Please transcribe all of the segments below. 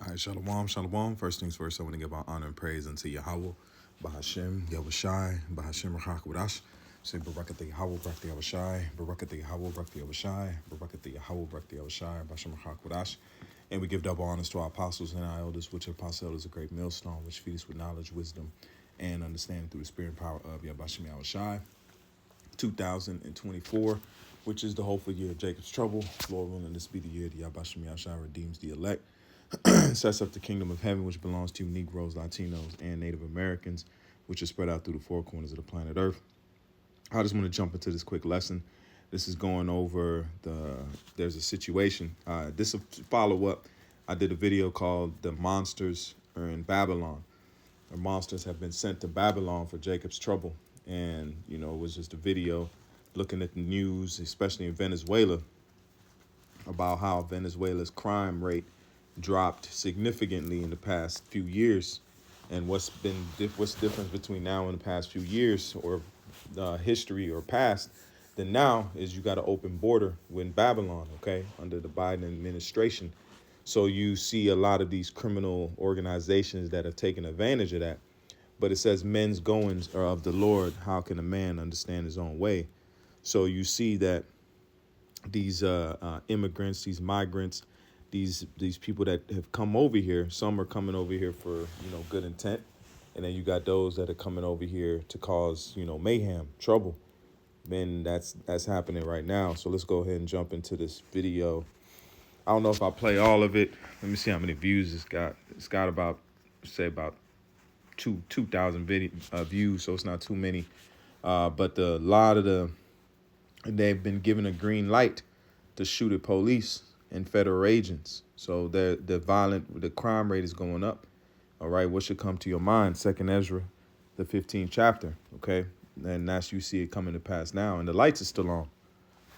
All right, shalom, shalom. First things first, I want to give our honor and praise unto Yahweh, Bahashem, Yahushai, Bahashem, Rachakwadash. Say Barakat Yahweh, Barak Yahushai, Barakat Yahweh, Barak Yahushai, Barakat Yahweh, Barak Yahushai, Bahashem, Rachakwadash. And we give double honors to our apostles and our elders, which apostle elders a great millstone, which feeds us with knowledge, wisdom, and understanding through the spirit and power of Yahbashim Yahushai. 2024, which is the hopeful year of Jacob's trouble. Lord willing, this be the year that Yahbashim Yahushai redeems the elect. Sets up the kingdom of heaven, which belongs to Negroes, Latinos, and Native Americans, which is spread out through the four corners of the planet Earth. I just want to jump into this quick lesson. This is going over there's a situation. This is a follow-up. I did a video called The Monsters Are in Babylon. The monsters have been sent to Babylon for Jacob's trouble. And, it was just a video looking at the news, especially in Venezuela, about how Venezuela's crime rate dropped significantly in the past few years, and what's the difference between now and the past few years, or history or past, then now is you got an open border with Babylon, okay, under the Biden administration. So you see a lot of these criminal organizations that have taken advantage of that. But it says men's goings are of the Lord. How can a man understand his own way? So you see that these immigrants, these migrants, these people that have come over here, some are coming over here for, good intent. And then you got those that are coming over here to cause, mayhem, trouble. And that's happening right now. So let's go ahead and jump into this video. I don't know if I'll play all of it. Let me see how many views it's got. It's got about 2,000 views, so it's not too many. But they've been given a green light to shoot at police and federal agents. So the crime rate is going up. All right, what should come to your mind? 2nd Ezra, the 15th chapter, okay? And you see it coming to pass now, and the lights are still on.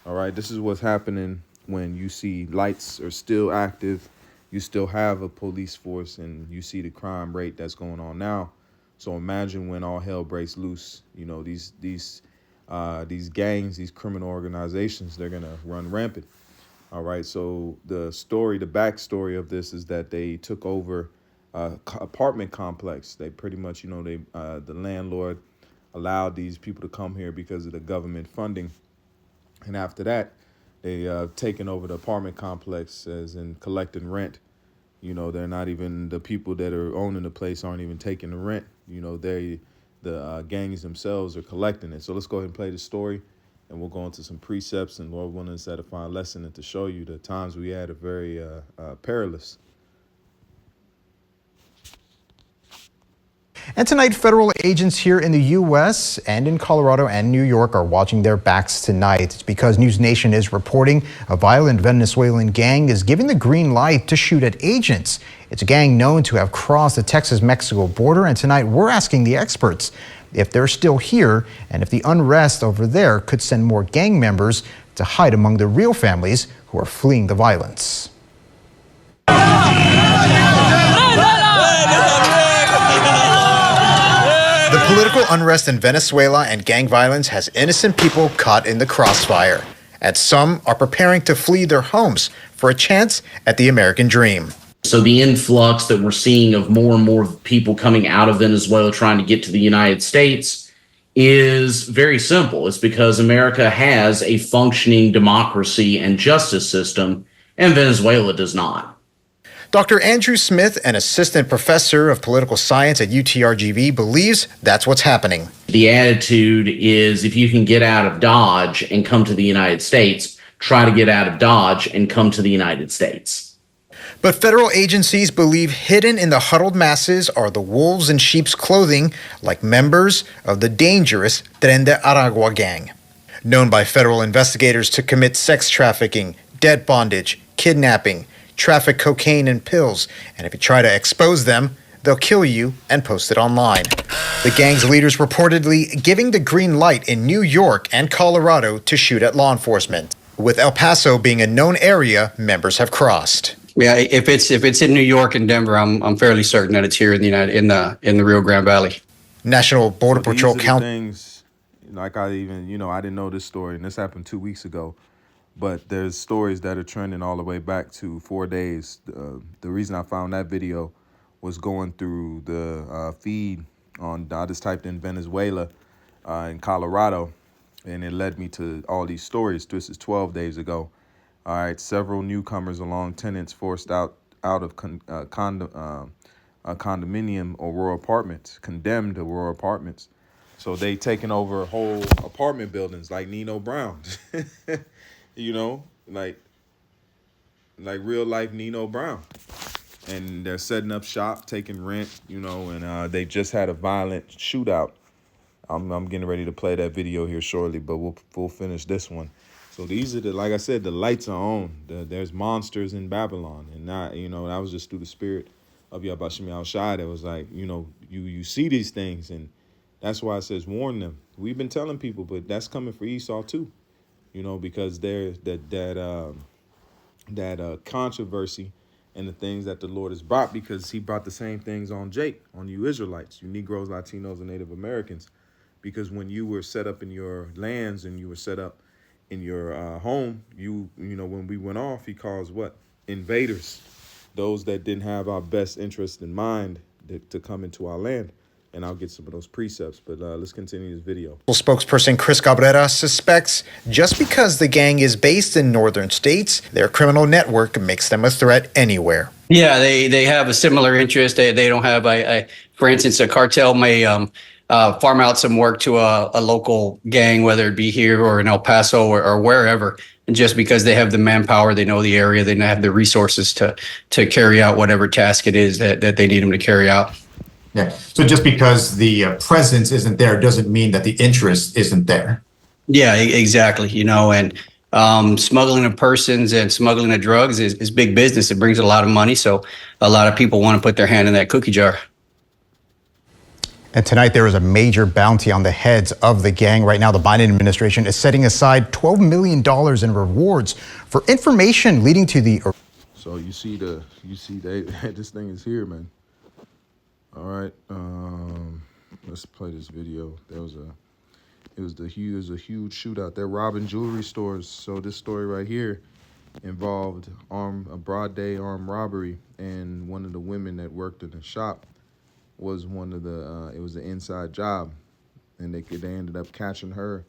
All right, this is what's happening when you see lights are still active, you still have a police force, and you see the crime rate that's going on now. So imagine when all hell breaks loose, these gangs, these criminal organizations, they're gonna run rampant. All right, so the backstory of this is that they took over apartment complex. They pretty much, the landlord allowed these people to come here because of the government funding. And after that, they taken over the apartment complex as in collecting rent. They're not even, the people that are owning the place aren't even taking the rent. The gangs themselves are collecting it. So let's go ahead and play the story, and we'll go into some precepts, and Lord willing, to edify a lesson and to show you the times we had are very perilous. And tonight, federal agents here in the U.S. and in Colorado and New York are watching their backs tonight. It's because News Nation is reporting a violent Venezuelan gang is giving the green light to shoot at agents. It's a gang known to have crossed the Texas-Mexico border, and tonight we're asking the experts if they're still here and if the unrest over there could send more gang members to hide among the real families who are fleeing the violence. The political unrest in Venezuela and gang violence has innocent people caught in the crossfire, and some are preparing to flee their homes for a chance at the American dream. So the influx that we're seeing of more and more people coming out of Venezuela trying to get to the United States is very simple. It's because America has a functioning democracy and justice system, and Venezuela does not. Dr. Andrew Smith, an assistant professor of political science at UTRGV, believes that's what's happening. The attitude is if you can get out of Dodge and come to the United States, try to get out of Dodge and come to the United States. But federal agencies believe hidden in the huddled masses are the wolves in sheep's clothing, like members of the dangerous Tren de Aragua gang. Known by federal investigators to commit sex trafficking, debt bondage, kidnapping, traffic cocaine and pills, and if you try to expose them, they'll kill you and post it online. The gang's leaders reportedly giving the green light in New York and Colorado to shoot at law enforcement. With El Paso being a known area, members have crossed. Yeah, if it's in New York and Denver, I'm fairly certain that it's here in the Rio Grande Valley. National Border Patrol things like I didn't know this story, and this happened 2 weeks ago. But there's stories that are trending all the way back to 4 days. The reason I found that video was going through the feed on, I just typed in Venezuela in Colorado, and it led me to all these stories. This is 12 days ago. All right, several newcomers along tenants forced out of condominium Aurora Apartments, condemned Aurora Apartments. So they taking over whole apartment buildings like Nino Brown, you know, like real life Nino Brown. And they're setting up shop, taking rent, you know, and they just had a violent shootout. I'm getting ready to play that video here shortly, but we'll finish this one. So these are like I said, the lights are on. There's monsters in Babylon, and not, you know, that was just through the spirit of Yabashim Al-Shai that was like, you know, you see these things, and that's why it says warn them. We've been telling people, but that's coming for Esau too, you know, because there's that controversy and the things that the Lord has brought, because he brought the same things on Jake, on you Israelites, you Negroes, Latinos, and Native Americans. Because when you were set up in your lands and you were set up in your home, you know, when we went off, he calls what? Invaders. Those that didn't have our best interest in mind to come into our land. And I'll get some of those precepts, but let's continue this video. Spokesperson Chris Cabrera suspects just because the gang is based in northern states, their criminal network makes them a threat anywhere. Yeah, they have a similar interest. They don't have for instance, a cartel may farm out some work to a local gang, whether it be here or in El Paso or wherever. And just because they have the manpower, they know the area, they have the resources to carry out whatever task it is that they need them to carry out. Yeah. So just because the presence isn't there doesn't mean that the interest isn't there. Yeah, exactly. You know, and smuggling of persons and smuggling of drugs is big business. It brings a lot of money. So a lot of people want to put their hand in that cookie jar. And tonight there is a major bounty on the heads of the gang. Right now, the Biden administration is setting aside $12 million in rewards for information leading to the. So you see this thing is here, man. All right, let's play this video. It was a huge shootout. They're robbing jewelry stores. So this story right here involved a broad day armed robbery, and one of the women that worked in the shop was one of the. It was an inside job, and they ended up catching her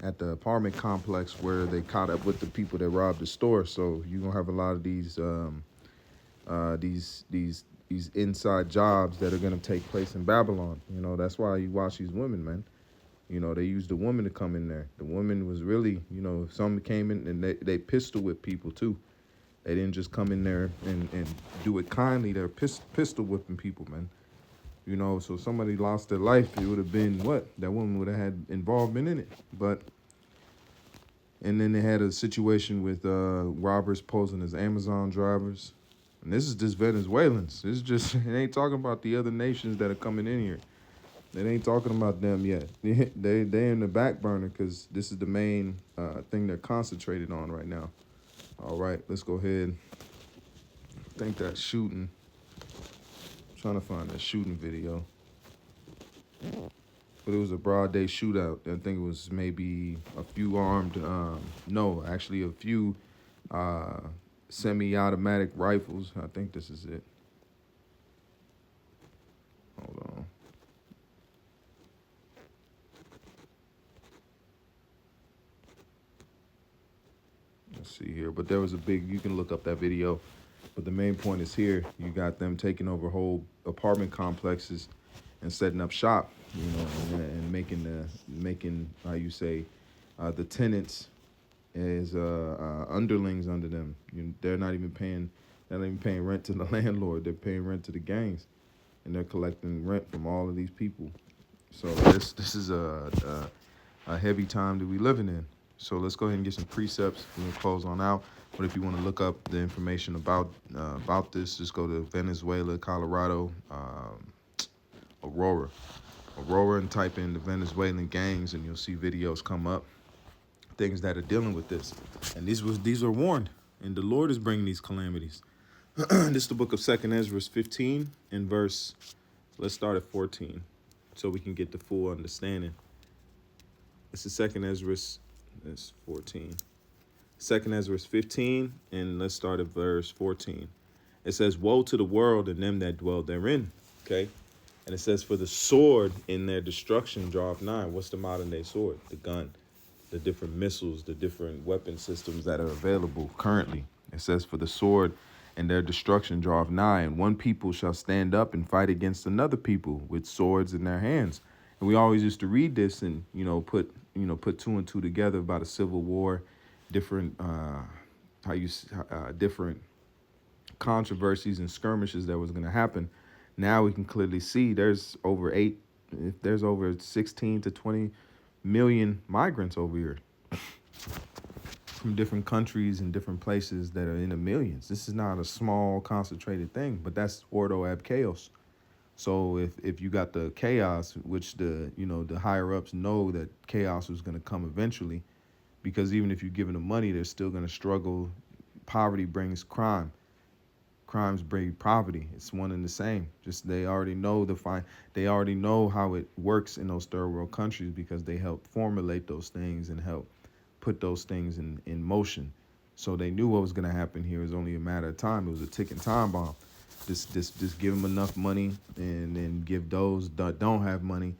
at the apartment complex where they caught up with the people that robbed the store. So you're gonna have a lot of these inside jobs that are going to take place in Babylon. You know, that's why you watch these women, man. You know, they used the woman to come in there. The woman was really, you know, some came in and they pistol whip people too. They didn't just come in there and do it kindly. They're pistol whipping people, man. You know, so somebody lost their life, it would have been what? That woman would have had involvement in it. And then they had a situation with robbers posing as Amazon drivers. And this is just Venezuelans. This is just, it ain't talking about the other nations that are coming in here. It ain't talking about them yet. They in the back burner because this is the main thing they're concentrated on right now. All right, let's go ahead. I think that shooting. I'm trying to find that shooting video. But it was a broad day shootout. I think it was maybe a few armed, no, actually a few semi-automatic rifles. I think this is it. Hold on. Let's see here. But there was a big, you can look up that video. But the main point is here. You got them taking over whole apartment complexes and setting up shop, you know, and making how you say, the tenants as underlings under them. They're not even paying rent to the landlord. They're paying rent to the gangs, and they're collecting rent from all of these people. So this is a heavy time that we living in. So let's go ahead and get some precepts. We'll close on out. But if you want to look up the information about this, just go to Venezuela, Colorado, Aurora, and type in the Venezuelan gangs, and you'll see videos come up, things that are dealing with this. And these are warned, and the Lord is bringing these calamities. This is the book of 2nd Ezra 15 and verse. Let's start at 14, so we can get the full understanding. This is 2nd Ezra. That's 14. Second Ezra 15, and let's start at verse 14. It says, "Woe to the world and them that dwell therein." Okay. And it says, "For the sword in their destruction draweth nigh." What's the modern day sword? The gun, the different missiles, the different weapon systems that are available currently. It says, "For the sword and their destruction draweth nigh, and one people shall stand up and fight against another people with swords in their hands." And we always used to read this and put two and two together about a civil war, different different controversies and skirmishes that was going to happen. Now we can clearly see there's over 16 to 20 million migrants over here from different countries and different places that are in the millions. This is not a small concentrated thing, but that's ordo ab chaos. So if you got the chaos, which the higher ups know that chaos was going to come eventually, because even if you give them money, they're still going to struggle. Poverty brings crime. Crimes bring poverty. It's one and the same. Just they already know they already know how it works in those third world countries because they help formulate those things and help put those things in motion. So they knew what was going to happen here. It was only a matter of time. It was a ticking time bomb. Just give them enough money and then give those that don't have money.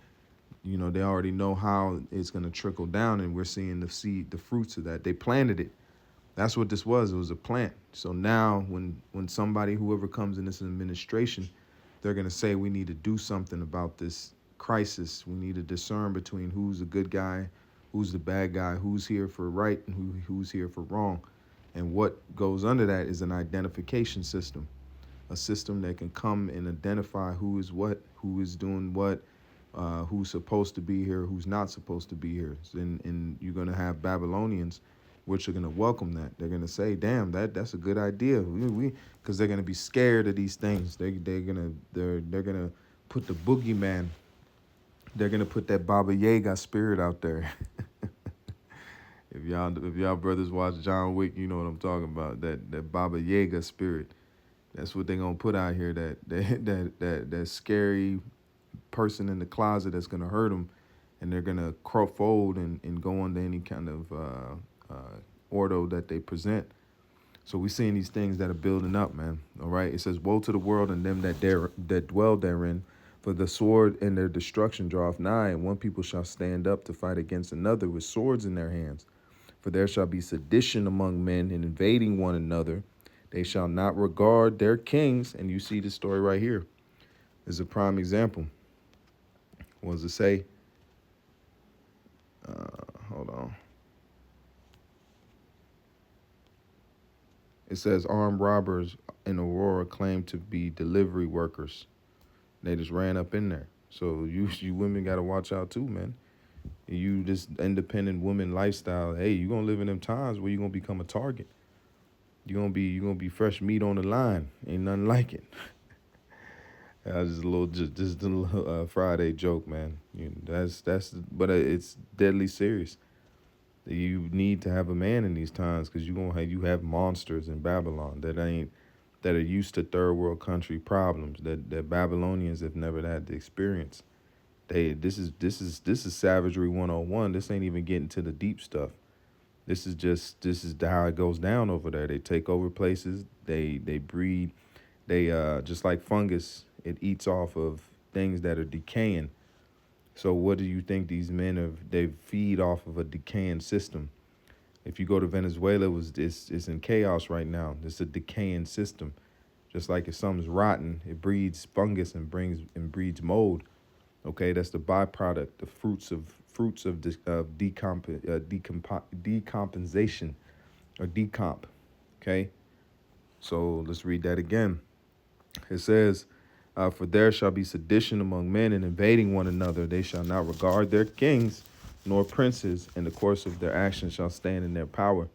They already know how it's going to trickle down, and we're seeing the fruits of that. They planted it. That's what this was. It was a plant. So now when whoever comes in this administration, they're going to say we need to do something about this crisis. We need to discern between who's a good guy, who's the bad guy, who's here for right and who's here for wrong. And what goes under that is an identification system, a system that can come and identify who is what, who is doing what, who's supposed to be here, who's not supposed to be here. And you're going to have Babylonians which are going to welcome that. They're going to say, "Damn, that's a good idea." Because they're going to be scared of these things. They're going to put the boogeyman. They're going to put that Baba Yaga spirit out there. If y'all brothers watch John Wick, you know what I'm talking about. That Baba Yaga spirit. That's what they're going to put out here. That scary person in the closet that's going to hurt them, and they're going to fold and go into any kind of ordo that they present. So we're seeing these things that are building up, man. All right. It says, "Woe to the world and them that dwell therein, for the sword and their destruction draweth nigh, and one people shall stand up to fight against another with swords in their hands. For there shall be sedition among men and invading one another. They shall not regard their kings." And you see this story right here is a prime example. What does it say? Hold on. It says armed robbers in Aurora claim to be delivery workers. They just ran up in there. So you women got to watch out too, man. You this independent woman lifestyle. Hey, you gonna live in them times where you gonna become a target. You gonna be fresh meat on the line. Ain't nothing like it. Just a little Friday joke, man. But it's deadly serious. You need to have a man in these times because you have monsters in Babylon that are used to third world country problems that Babylonians have never had to experience. This is savagery 101. This ain't even getting to the deep stuff. This is how it goes down over there. They take over places. They breed. They just like fungus. It eats off of things that are decaying. So what do you think these men they feed off of a decaying system? If you go to Venezuela, it's in chaos right now. It's a decaying system. Just like if something's rotten, it breeds fungus and breeds mold. Okay, that's the byproduct, the fruits of decompensation or decomp. Okay, so let's read that again. It says, "For there shall be sedition among men and invading one another. They shall not regard their kings nor princes, and the course of their actions shall stand in their power.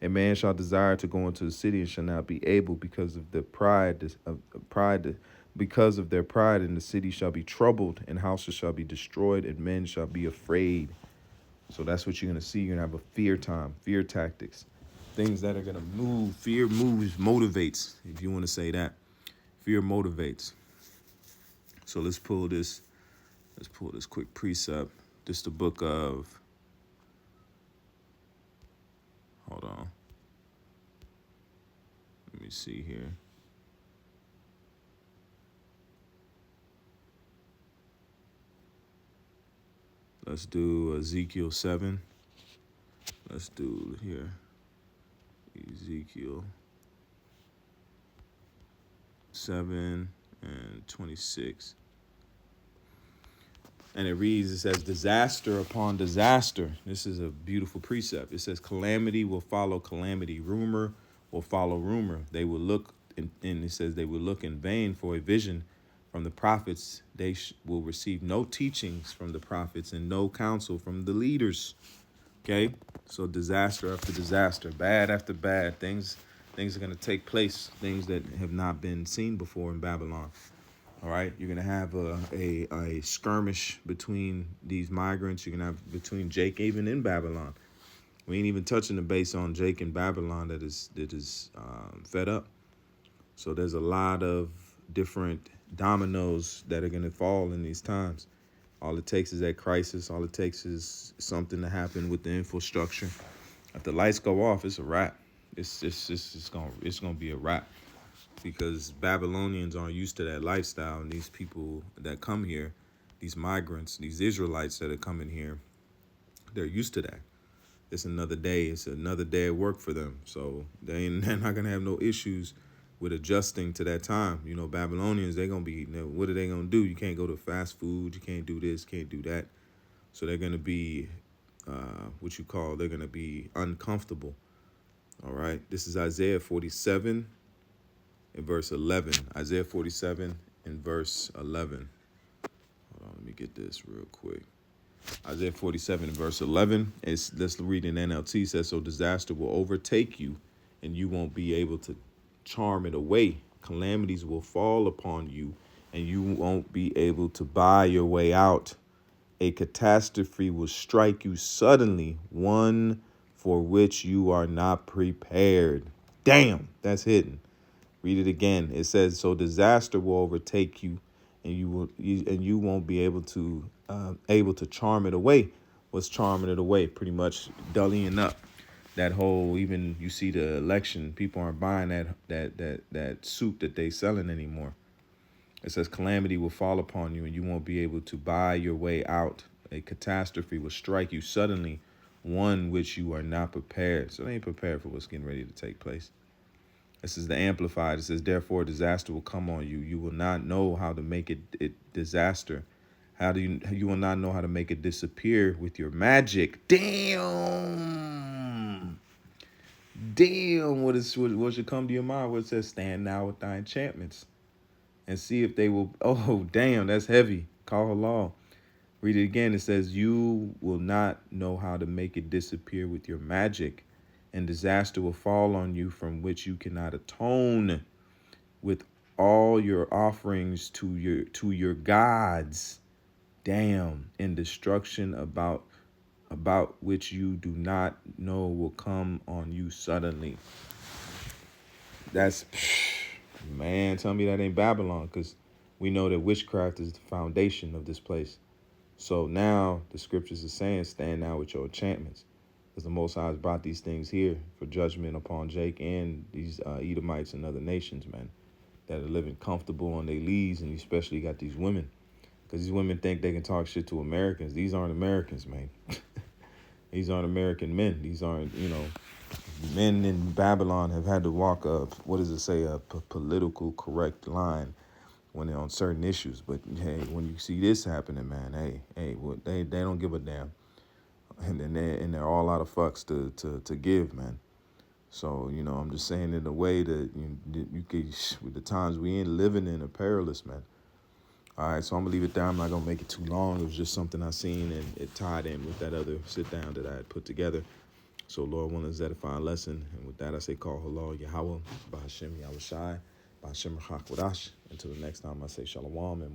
A man shall desire to go into the city and shall not be able because of the pride. Because of their pride, and the city shall be troubled, and houses shall be destroyed, and men shall be afraid." So that's what you're gonna see. You're gonna have a fear time, fear tactics, things that are gonna move. Fear motivates, if you want to say that. Fear motivates. So let's pull this quick precept. This the book of, hold on. Let me see here. Let's do Ezekiel 7. Let's do here. Ezekiel 7 and 26. And it reads, it says, disaster upon disaster. This is a beautiful precept. It says, calamity will follow calamity. Rumor will follow rumor. They will look, and it says, they will look in vain for a vision from the prophets. They will receive no teachings from the prophets and no counsel from the leaders. Okay? So disaster after disaster, bad after bad. Things are going to take place, things that have not been seen before in Babylon. All right, you're gonna have a skirmish between these migrants. You're gonna have between Jake even in Babylon. We ain't even touching the base on Jake in Babylon that is fed up. So there's a lot of different dominoes that are gonna fall in these times. All it takes is that crisis. All it takes is something to happen with the infrastructure. If the lights go off, it's a wrap. It's gonna be a wrap. Because Babylonians aren't used to that lifestyle, and these people that come here, these migrants, these Israelites that are coming here, they're used to that. It's another day. It's another day at work for them. So they're not gonna have no issues with adjusting to that time. You know, Babylonians, they're gonna be, what are they gonna do? You can't go to fast food. You can't do this. Can't do that. So they're gonna be, they're gonna be uncomfortable. All right. This is Isaiah 47. In verse 11, Isaiah 47 in verse 11. Hold on, let me get this real quick. Isaiah 47 in verse 11. Let's read in NLT. It says, so disaster will overtake you, and you won't be able to charm it away. Calamities will fall upon you, and you won't be able to buy your way out. A catastrophe will strike you suddenly, one for which you are not prepared. Damn, that's hidden. Read it again. It says, so disaster will overtake you, and you won't be able to charm it away. What's charming it away? Pretty much dullying up that whole, even you see the election, people aren't buying that soup that they selling anymore. It says calamity will fall upon you, and you won't be able to buy your way out. A catastrophe will strike you suddenly, one which you are not prepared. So they ain't prepared for what's getting ready to take place. This is the Amplified. It says, therefore, disaster will come on you. You will not know how to make it disaster. You will not know how to make it disappear with your magic. Damn. What should come to your mind? What it says, stand now with thy enchantments and see if they will. Oh, damn, that's heavy. Call law. Read it again. It says, you will not know how to make it disappear with your magic, and disaster will fall on you from which you cannot atone with all your offerings to your gods. Damn, and destruction about which you do not know will come on you suddenly. That's, man, tell me that ain't Babylon, because we know that witchcraft is the foundation of this place. So now the scriptures are saying, stand now with your enchantments. Because the Most High has brought these things here for judgment upon Jake and these Edomites and other nations, man, that are living comfortable on their leads, and especially got these women. Because these women think they can talk shit to Americans. These aren't Americans, man. These aren't American men. These aren't, men in Babylon have had to walk a political correct line when they're on certain issues. But hey, when you see this happening, man, they don't give a damn, and they're all out of fucks to give, man. So I'm just saying in a way that you can, with the times we in living in, are perilous, man. All right, so I'm gonna leave it there. I'm not gonna make it too long. It was just something I seen, and it tied in with that other sit down that I had put together. So Lord willing, is edifying lesson. And with that, I say, call halal Yahweh, Ba'ashem Yahushai, Ba'ashem Rachakwadash. Until the next time, I say shalom. And